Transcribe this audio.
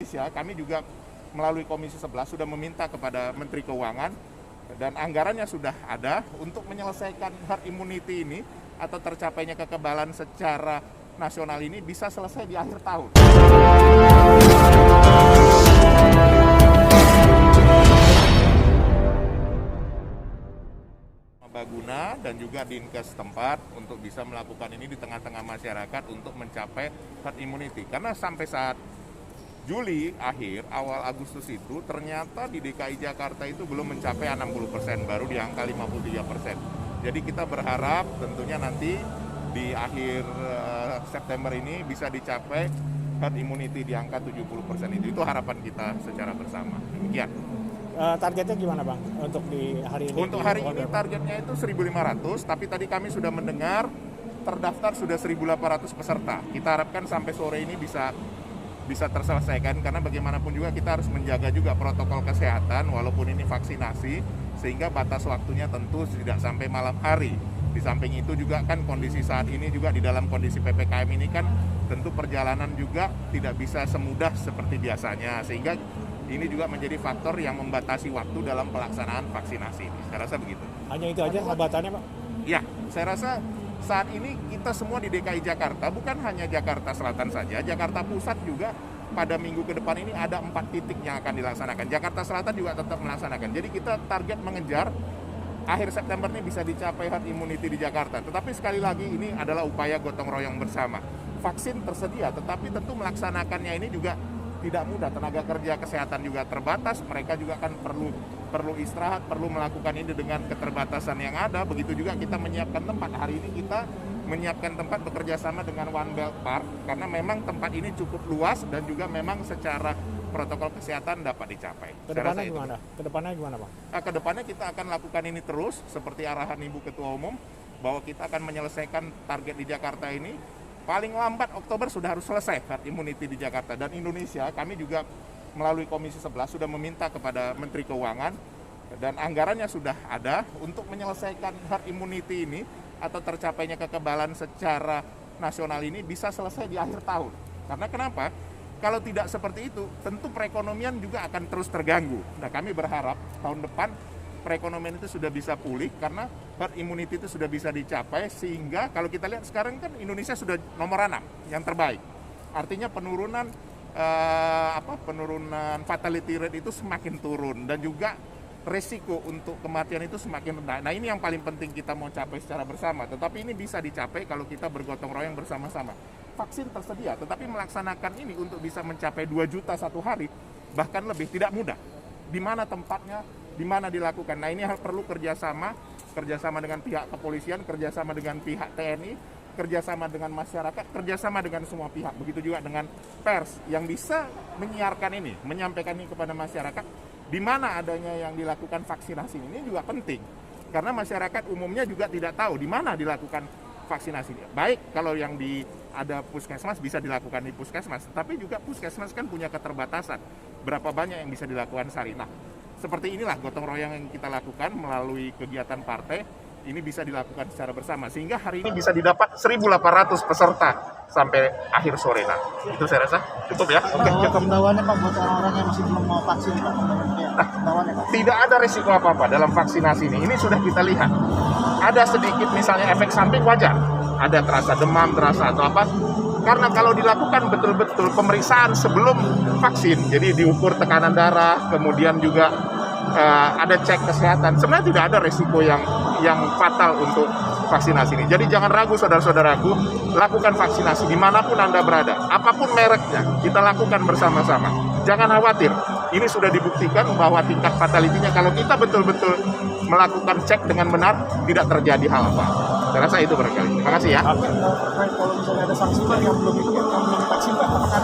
Indonesia, kami juga melalui Komisi 11 sudah meminta kepada Menteri Keuangan dan anggarannya sudah ada untuk menyelesaikan herd immunity ini atau tercapainya kekebalan secara nasional ini bisa selesai di akhir tahun. Baguna dan juga Dinkes setempat untuk bisa melakukan ini di tengah-tengah masyarakat untuk mencapai herd immunity. Karena sampai saat Juli akhir, awal Agustus itu ternyata di DKI Jakarta itu belum mencapai 60%, baru di angka 53%. Jadi kita berharap tentunya nanti di akhir September ini bisa dicapai herd immunity di angka 70% itu. Itu harapan kita secara bersama. Demikian. Targetnya gimana Bang untuk di hari ini? Untuk hari ini targetnya itu 1.500, tapi tadi kami sudah mendengar terdaftar sudah 1.800 peserta. Kita harapkan sampai sore ini bisa terselesaikan karena bagaimanapun juga kita harus menjaga juga protokol kesehatan walaupun ini vaksinasi, sehingga batas waktunya tentu tidak sampai malam hari. Di samping itu juga kan kondisi saat ini juga di dalam kondisi PPKM ini kan tentu perjalanan juga tidak bisa semudah seperti biasanya, sehingga ini juga menjadi faktor yang membatasi waktu dalam pelaksanaan vaksinasi ini. Saya rasa begitu. Hanya itu aja hambatannya Pak? Ya, saya rasa saat ini kita semua di DKI Jakarta, bukan hanya Jakarta Selatan saja, Jakarta Pusat juga pada minggu ke depan ini ada 4 titik yang akan dilaksanakan. Jakarta Selatan juga tetap melaksanakan. Jadi kita target mengejar akhir September ini bisa dicapai herd immunity di Jakarta. Tetapi sekali lagi ini adalah upaya gotong royong bersama. Vaksin tersedia, tetapi tentu melaksanakannya ini juga tidak mudah. Tenaga kerja kesehatan juga terbatas, mereka juga kan perlu istirahat, perlu melakukan ini dengan keterbatasan yang ada. Begitu juga kita menyiapkan tempat. Hari ini kita menyiapkan tempat bekerja sama dengan One Belt Park karena memang tempat ini cukup luas dan juga memang secara protokol kesehatan dapat dicapai. Kedepannya gimana? Kedepannya gimana Bang? Kedepannya kita akan lakukan ini terus seperti arahan Ibu Ketua Umum bahwa kita akan menyelesaikan target di Jakarta ini. Paling lambat Oktober sudah harus selesai herd immunity di Jakarta. Dan Indonesia, kami juga melalui Komisi 11 sudah meminta kepada Menteri Keuangan dan anggarannya sudah ada untuk menyelesaikan herd immunity ini atau tercapainya kekebalan secara nasional ini bisa selesai di akhir tahun. Karena kenapa? Kalau tidak seperti itu, tentu perekonomian juga akan terus terganggu. Nah, kami berharap tahun depan perekonomian itu sudah bisa pulih karena herd immunity itu sudah bisa dicapai, sehingga kalau kita lihat sekarang kan Indonesia sudah nomor 6 yang terbaik. Artinya penurunan fatality rate itu semakin turun dan juga resiko untuk kematian itu semakin rendah. Nah, ini yang paling penting kita mau capai secara bersama. Tetapi ini bisa dicapai kalau kita bergotong royong bersama-sama. Vaksin tersedia, tetapi melaksanakan ini untuk bisa mencapai 2 juta satu hari bahkan lebih tidak mudah. Di mana tempatnya, di mana dilakukan. Nah, ini perlu kerjasama dengan pihak kepolisian, kerjasama dengan pihak TNI, kerjasama dengan masyarakat, kerjasama dengan semua pihak. Begitu juga dengan pers yang bisa menyiarkan ini, menyampaikan ini kepada masyarakat. Di mana adanya yang dilakukan vaksinasi ini juga penting. Karena masyarakat umumnya juga tidak tahu di mana dilakukan vaksinasi. Baik kalau yang ada puskesmas bisa dilakukan di puskesmas, tapi juga puskesmas kan punya keterbatasan. Berapa banyak yang bisa dilakukan sehari. Nah, seperti inilah gotong royong yang kita lakukan melalui kegiatan partai. Ini bisa dilakukan secara bersama sehingga hari ini bisa didapat 1.800 peserta sampai akhir sore. Nah, itu saya rasa cukup ya. Oke, himbauannya Pak buat orang-orang yang masih belum mau vaksin Pak. Tidak ada risiko apa-apa dalam vaksinasi ini. Ini sudah kita lihat. Ada sedikit misalnya efek samping wajar. Ada terasa demam, terasa atau apa. Karena kalau dilakukan betul-betul pemeriksaan sebelum vaksin, jadi diukur tekanan darah, kemudian juga ada cek kesehatan. Sebenarnya tidak ada risiko yang fatal untuk vaksinasi ini. Jadi jangan ragu saudara-saudaraku, lakukan vaksinasi dimanapun Anda berada. Apapun mereknya, kita lakukan bersama-sama. Jangan khawatir, ini sudah dibuktikan bahwa tingkat fatality-nya kalau kita betul-betul melakukan cek dengan benar, tidak terjadi hal apa. Saya rasa itu barangkali. Terima kasih ya. Kalau misalnya ada sanksi Pak yang belum vaksin Pak, apakah